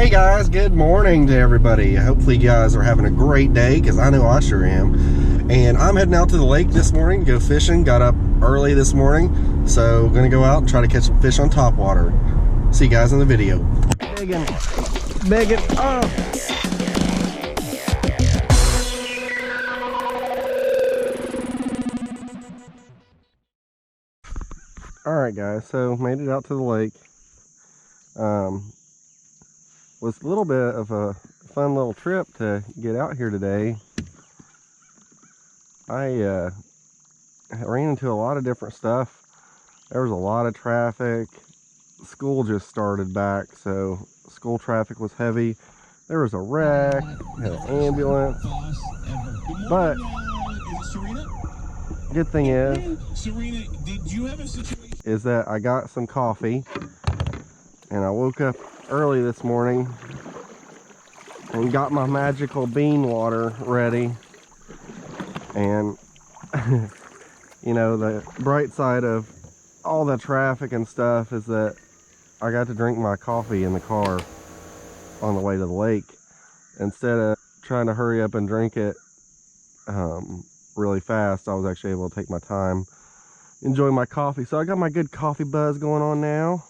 Hey guys, good morning to everybody. Hopefully you guys are having a great day, because I know I sure am. And I'm heading out to the lake this morning to go fishing. Got up early this morning, so gonna go out and try to catch some fish on top water. See you guys in the video. Begging, oh. Alright guys, so made it out to the lake. Was a little bit of a fun little trip to get out here today. I ran into a lot of different stuff. There was a lot of traffic. School just started back, so school traffic was heavy. There was a wreck, had an ambulance. But good thing is that I got some coffee, and I woke up early this morning and got my magical bean water ready. And you know, the bright side of all the traffic and stuff is that I got to drink my coffee in the car on the way to the lake, instead of trying to hurry up and drink it really fast. I was actually able to take my time, enjoy my coffee. So I got my good coffee buzz going on now.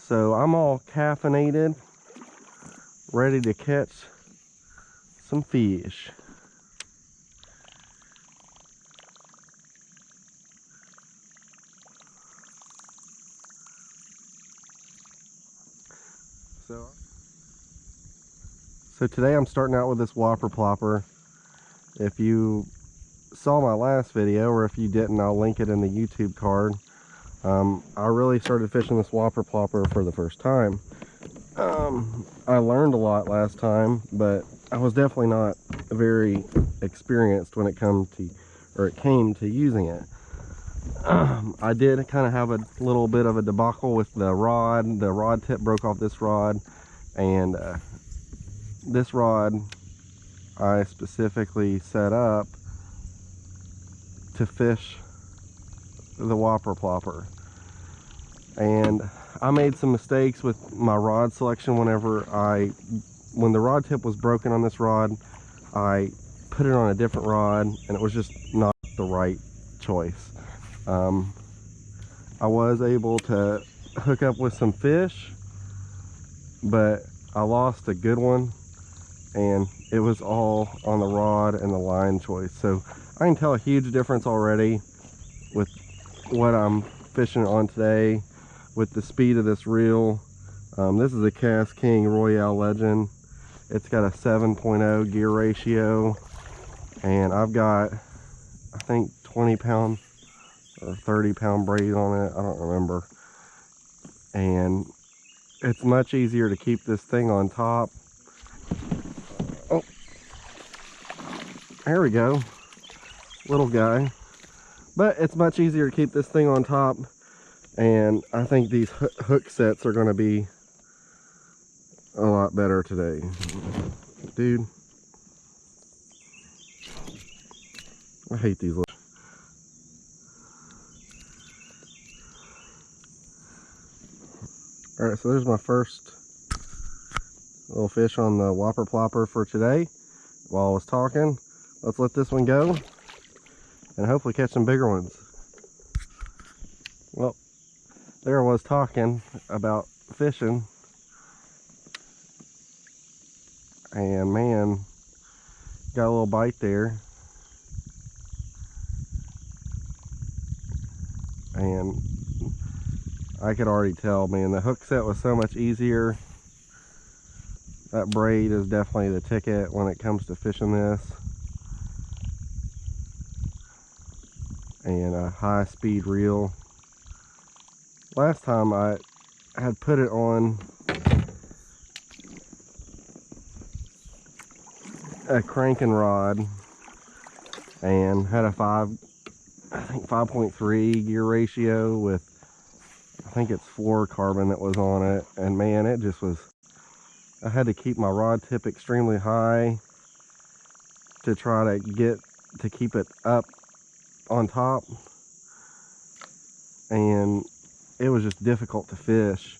So I'm all caffeinated, ready to catch some fish. So today I'm starting out with this whopper plopper. If you saw my last video, or if you didn't, I'll link it in the YouTube card. I really started fishing this whopper plopper for the first time. I learned a lot last time, but I was definitely not very experienced when it came to using it. I did kind of have a little bit of a debacle with the rod. The rod tip broke off this rod, and this rod I specifically set up to fish the whopper plopper. And I made some mistakes with my rod selection. When the rod tip was broken on this rod, I put it on a different rod, and it was just not the right choice. I was able to hook up with some fish, but I lost a good one, and it was all on the rod and the line choice. So I can tell a huge difference already with what I'm fishing on today, with the speed of this reel. This is a Cast King Royale Legend. It's got a 7.0 gear ratio, and I've got, I think, 20 pound or 30 pound braid on it, I don't remember. And it's much easier to keep this thing on top. Oh, there we go, little guy. But it's much easier to keep this thing on top, and I think these hook sets are going to be a lot better today. Dude, I hate these little. Alright, so there's my first little fish on the whopper plopper for today. While I was talking, let's let this one go and hopefully catch some bigger ones. Well, there I was talking about fishing, and man, got a little bite there. And I could already tell, man, the hook set was so much easier. That braid is definitely the ticket when it comes to fishing this. And a high speed reel. Last time I had put it on a cranking rod and had a 5.3 gear ratio with, I think it's fluorocarbon that was on it, and man, it just was, I had to keep my rod tip extremely high to try to keep it up on top, and it was just difficult to fish.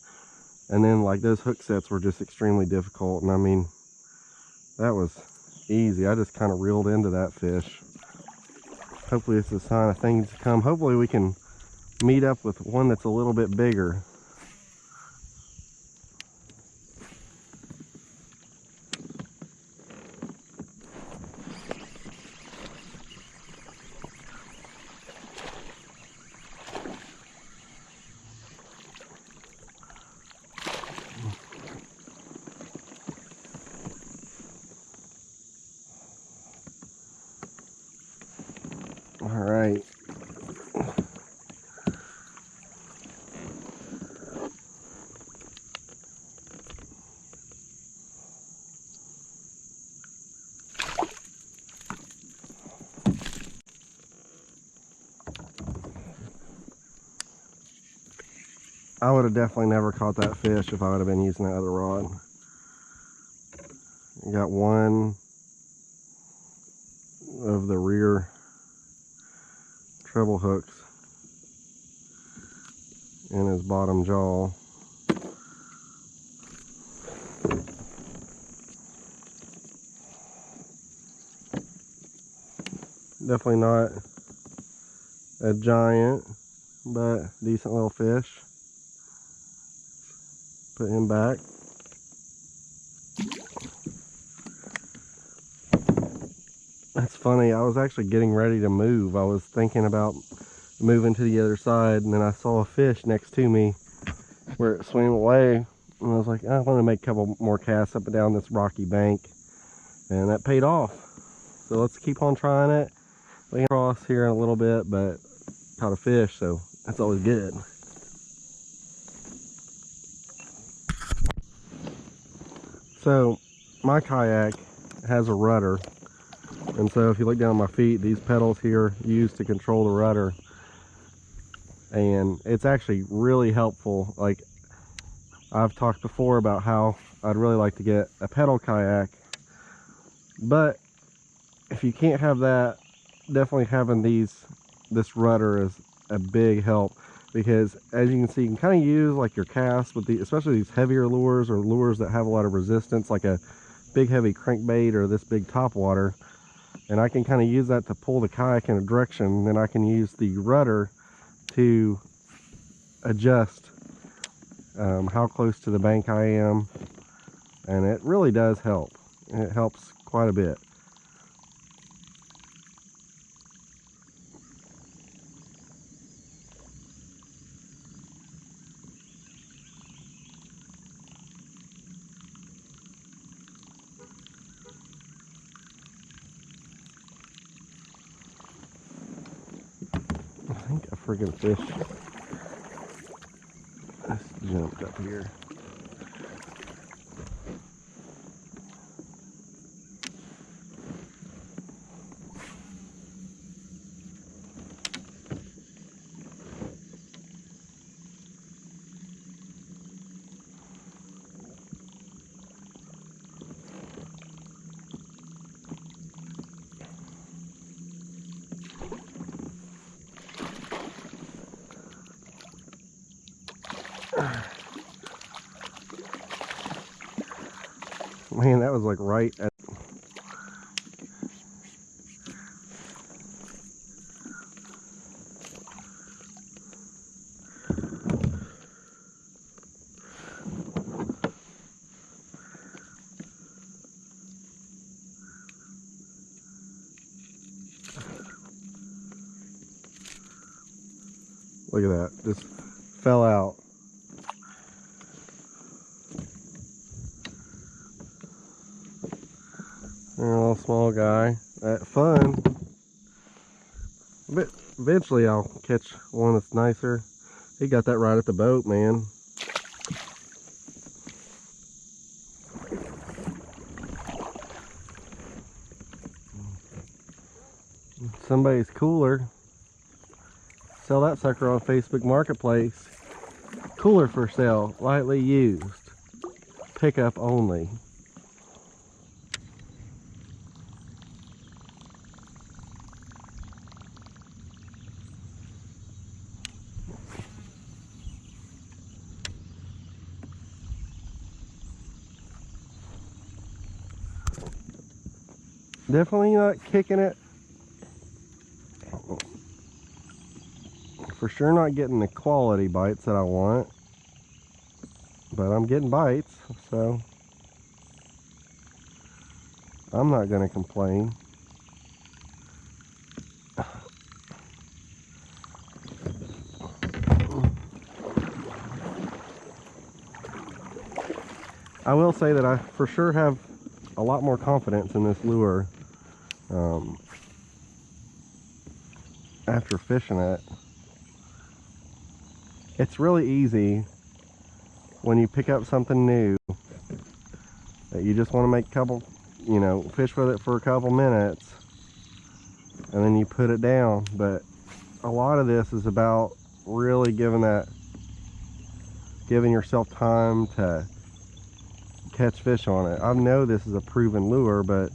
And then like those hook sets were just extremely difficult. And I mean, that was easy. I just kind of reeled into that fish. Hopefully it's a sign of things to come. Hopefully we can meet up with one that's a little bit bigger. All right. I would have definitely never caught that fish if I would have been using that other rod. I got one of the rear treble hooks in his bottom jaw. Definitely not a giant, but decent little fish. Put him back. That's funny, I was actually getting ready to move. I was thinking about moving to the other side, and then I saw a fish next to me where it swam away, and I was like, I want to make a couple more casts up and down this rocky bank, and that paid off. So let's keep on trying it. We can cross here in a little bit, but caught a fish, so that's always good. So my kayak has a rudder, and so if you look down at my feet, these pedals here used to control the rudder, and it's actually really helpful. Like, I've talked before about how I'd really like to get a pedal kayak, but if you can't have that, definitely having this rudder is a big help, because as you can see, you can kind of use like your cast with especially these heavier lures, or lures that have a lot of resistance, like a big heavy crankbait or this big topwater, and I can kind of use that to pull the kayak in a direction. Then I can use the rudder to adjust how close to the bank I am, and it really does help. It helps quite a bit. I think a friggin' fish just jumped up here. Man, that was like right at... Look at that, just fell out. A little small guy. Fun. But eventually I'll catch one that's nicer. He got that right at the boat, man. Somebody's cooler. Sell that sucker on Facebook Marketplace. Cooler for sale, lightly used. Pickup only. Definitely not kicking it. For sure not getting the quality bites that I want. But I'm getting bites, so I'm not going to complain. I will say that I for sure have a lot more confidence in this lure after fishing it. It's really easy when you pick up something new that you just want to make a couple, you know, fish with it for a couple minutes and then you put it down. But a lot of this is about really giving yourself time to catch fish on it. I know this is a proven lure, but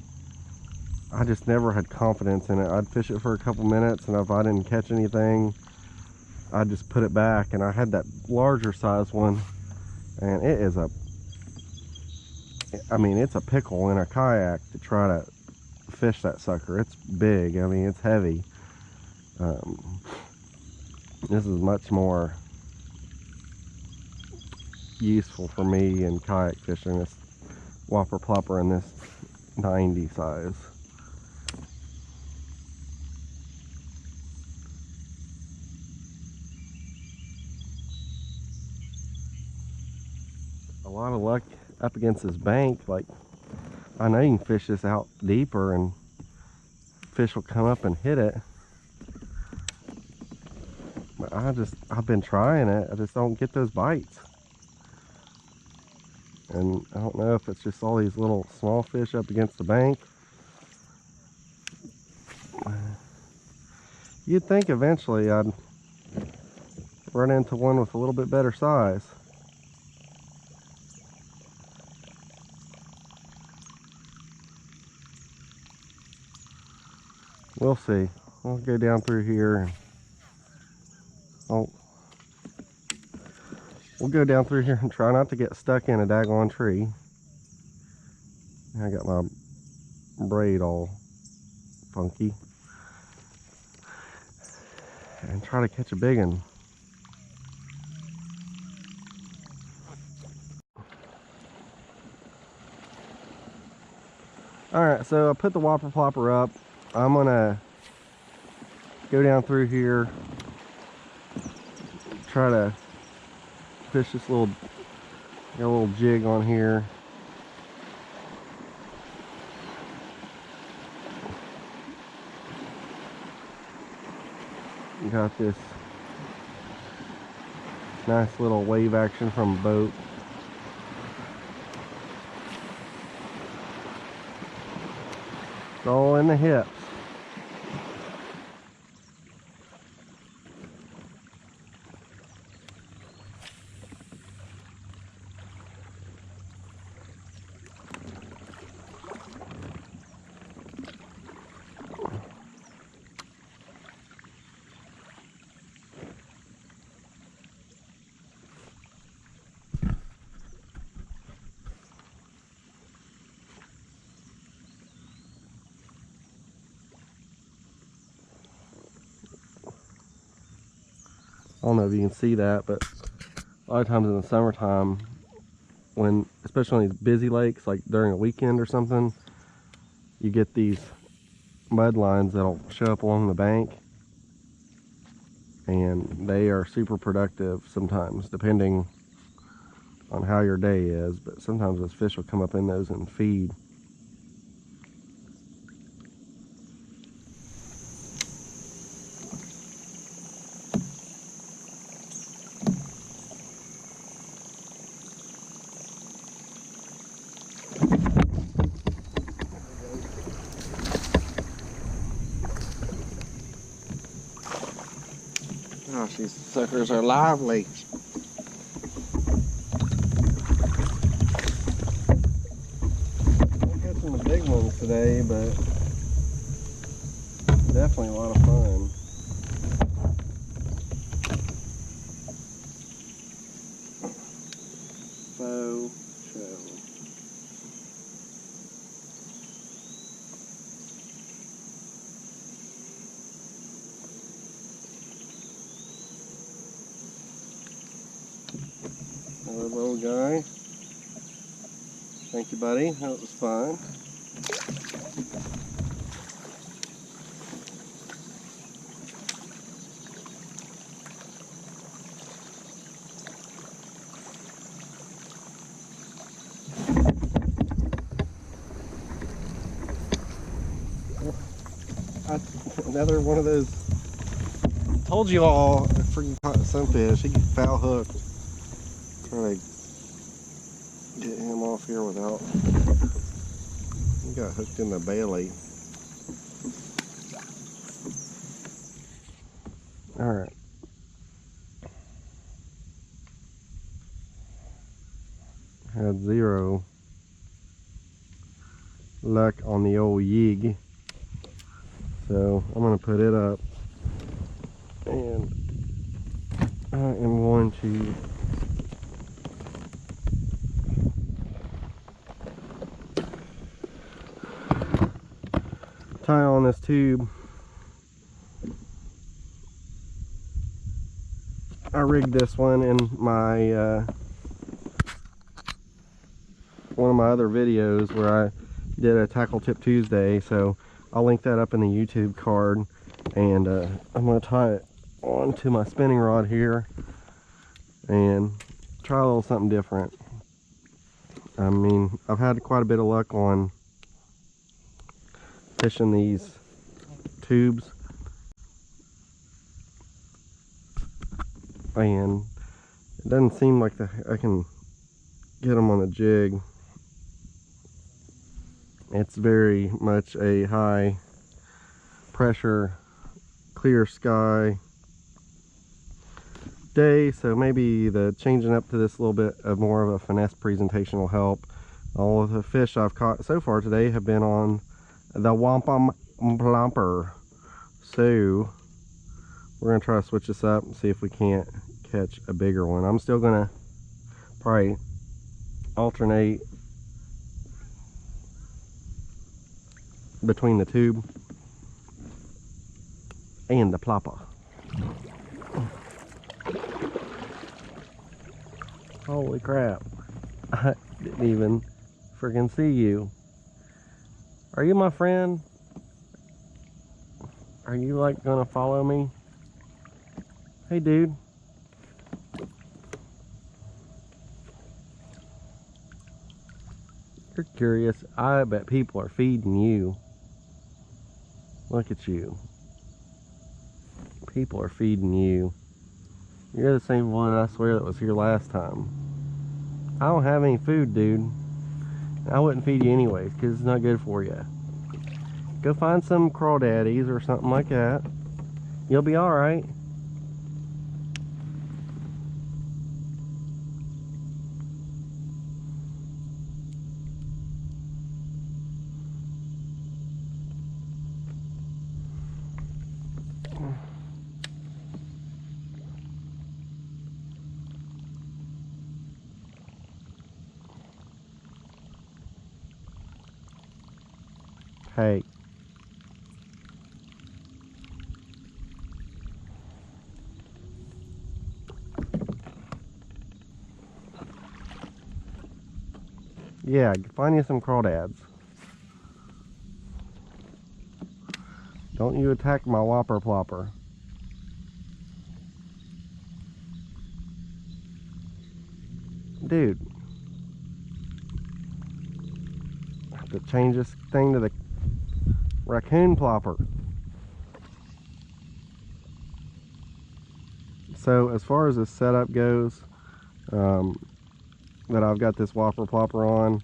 I just never had confidence in it. I'd fish it for a couple minutes, and if I didn't catch anything, I'd just put it back. And I had that larger size one, and it is it's a pickle in a kayak to try to fish that sucker. It's big. I mean, it's heavy. This is much more useful for me in kayak fishing, this whopper plopper in this 90 size. A lot of luck up against this bank. Like, I know you can fish this out deeper and fish will come up and hit it, but I've been trying it. I just don't get those bites. And I don't know if it's just all these little small fish up against the bank. You'd think eventually I'd run into one with a little bit better size. We'll see. We'll go down through here. We'll go down through here and try not to get stuck in a daggone tree. I got my braid all funky. And try to catch a big one. Alright, so I put the whopper plopper up. I'm gonna go down through here, try to fish this got a little jig on here. Got this nice little wave action from a boat. It's all in the hips. I don't know if you can see that, but a lot of times in the summertime, especially on these busy lakes, like during a weekend or something, you get these mud lines that'll show up along the bank, and they are super productive sometimes, depending on how your day is. But sometimes those fish will come up in those and feed. Oh, these suckers are lively. We'll get some of the big ones today, but definitely a lot of fun. Faux show. Another little guy. Thank you, buddy. That was fun. Another one of those. Told you all, I freaking caught some fish. He get foul hooked. Trying to get him off here without. He got hooked in the bailey. All right. Had zero luck on the old yig. So I'm going to put it up, and I am going to tie on this tube. I rigged this one in my one of my other videos where I did a Tackle Tip Tuesday, so I'll link that up in the YouTube card, and I'm going to tie it onto my spinning rod here and try a little something different. I mean, I've had quite a bit of luck on fishing these tubes, and it doesn't seem like I can get them on the jig. It's very much a high pressure, clear sky day, so maybe the changing up to this little bit of more of a finesse presentation will help. All of the fish I've caught so far today have been on the plopper, so we're gonna try to switch this up and see if we can't catch a bigger one. I'm still gonna probably alternate between the tube and the plopper. Holy crap, I didn't even freaking see you. Are you my friend? Are you like gonna follow me? Hey dude. You're curious. I bet people are feeding you. Look at you. People are feeding you. You're the same one, I swear, that was here last time. I don't have any food, dude. I wouldn't feed you anyways, because it's not good for you. Go find some crawdaddies or something like that. You'll be alright. Hey. Yeah, find you some crawdads. Don't you attack my whopper plopper. Dude. I have to change this thing to the raccoon plopper. So as far as this setup goes, that I've got this whopper plopper on,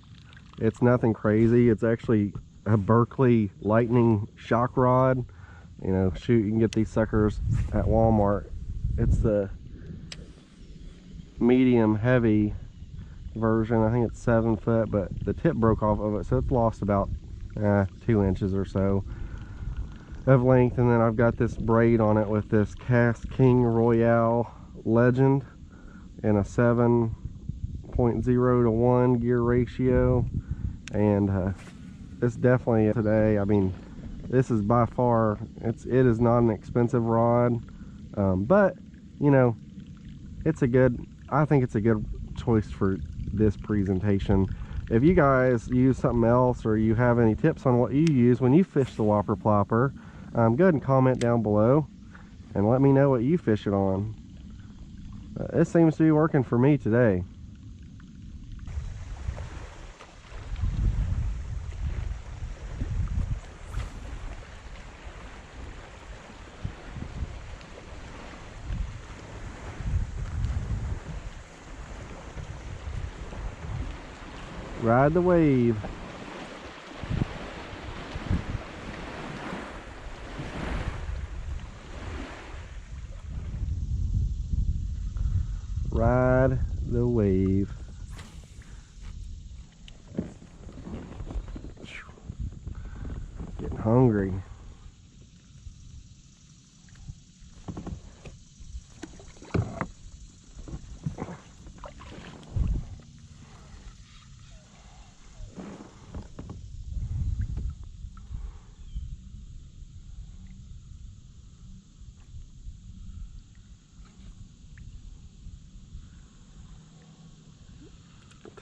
it's nothing crazy. It's actually a Berkeley lightning shock rod. You know, shoot, you can get these suckers at Walmart. It's the medium heavy version. I think it's 7 foot, but the tip broke off of it, so it's lost about 2 inches or so of length. And then I've got this braid on it with this Cast King Royale Legend and a 7.0 to 1 gear ratio, and it's definitely today. I mean, this is by far, it is not an expensive rod, but you know, it's a good I think it's a good choice for this presentation. If you guys use something else, or you have any tips on what you use when you fish the whopper plopper, go ahead and comment down below and let me know what you fish it on. This seems to be working for me today. Ride the wave. Ride the wave. Getting hungry.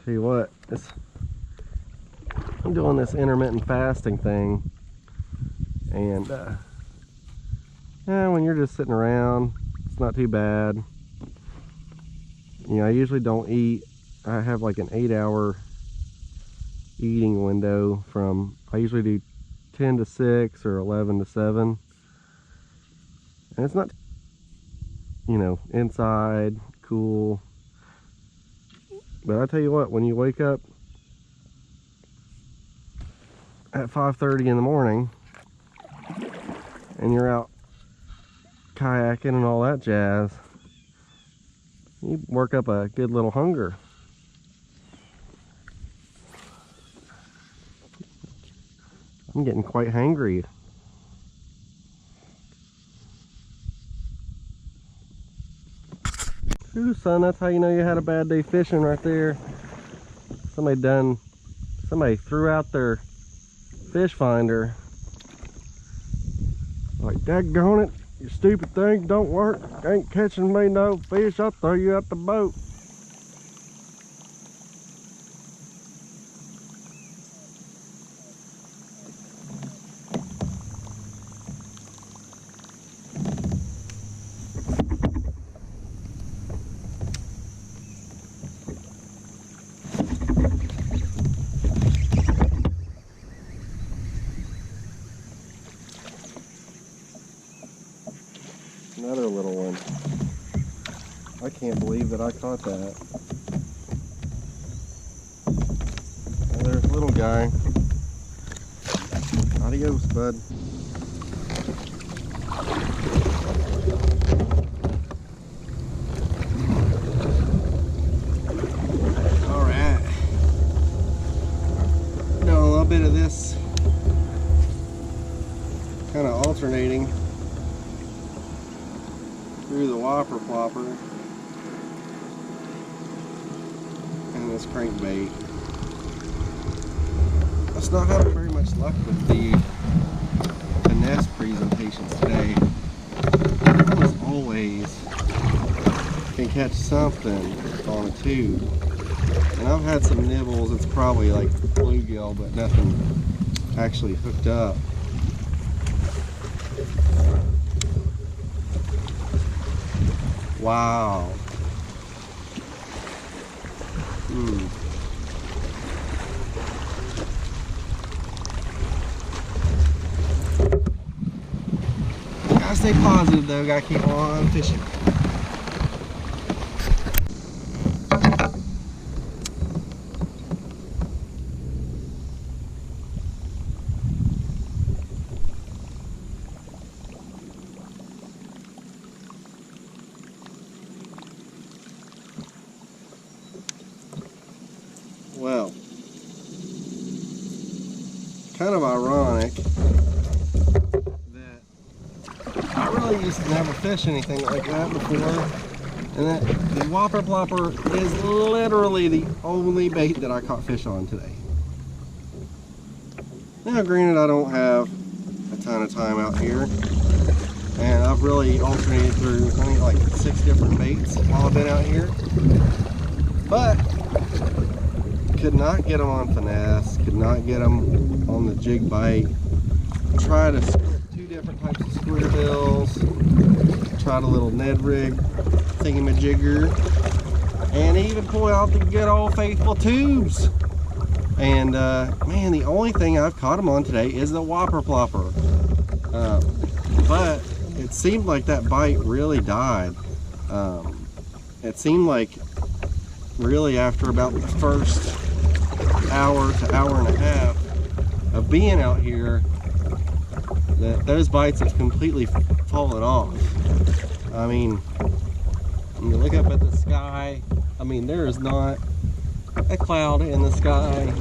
Tell you what, I'm doing this intermittent fasting thing, and yeah, when you're just sitting around, it's not too bad. You know, I usually don't eat. I have like an 8-hour eating window from, I usually do 10 to 6 or 11 to 7, and it's not, you know, inside, cool. But I tell you what, when you wake up at 5:30 in the morning and you're out kayaking and all that jazz, you work up a good little hunger. I'm getting quite hangry. Ooh, son, that's how you know you had a bad day fishing right there. Somebody threw out their fish finder. Like, daggone it, you stupid thing, don't work. Ain't catching me no fish, I'll throw you out the boat. Another little one. I can't believe that I caught that. Well, there's a little guy. Adios, bud. Alright. Doing a little bit of this. Kind of alternating through the whopper plopper and this crankbait. I was not having very much luck with the finesse presentations today. Almost always can catch something on a tube, and I've had some nibbles. It's probably like bluegill, but nothing actually hooked up. Wow. Gotta stay positive though, gotta keep on fishing. Well, kind of ironic that I really used to never fish anything like that before, and that the whopper plopper is literally the only bait that I caught fish on today. Now granted, I don't have a ton of time out here, and I've really alternated through, I think, like 6 different baits while I've been out here, but could not get them on finesse, could not get them on the jig bite. Tried 2 different types of square bills, tried a little Ned rig thingamajigger, and even pulled out the good old faithful tubes. And man, the only thing I've caught them on today is the whopper plopper. But it seemed like that bite really died. It seemed like really after about the first hour to hour and a half of being out here, that those bites have completely fallen off. I mean, when you look up at the sky, I mean, there is not a cloud in the sky.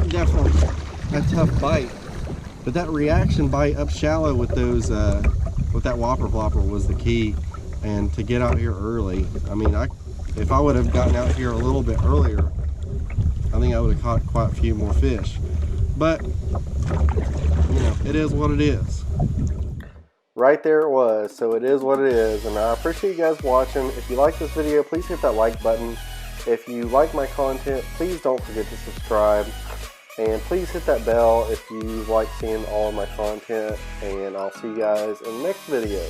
Definitely a tough bite, but that reaction bite up shallow with those with that whopper plopper was the key. And to get out here early, I mean, if I would have gotten out here a little bit earlier, I think I would have caught quite a few more fish. But you know, it is what it is. Right there it was. So it is what it is, and I appreciate you guys watching. If you like this video, please hit that like button. If you like my content, please don't forget to subscribe, and please hit that bell if you like seeing all of my content, and I'll see you guys in the next video.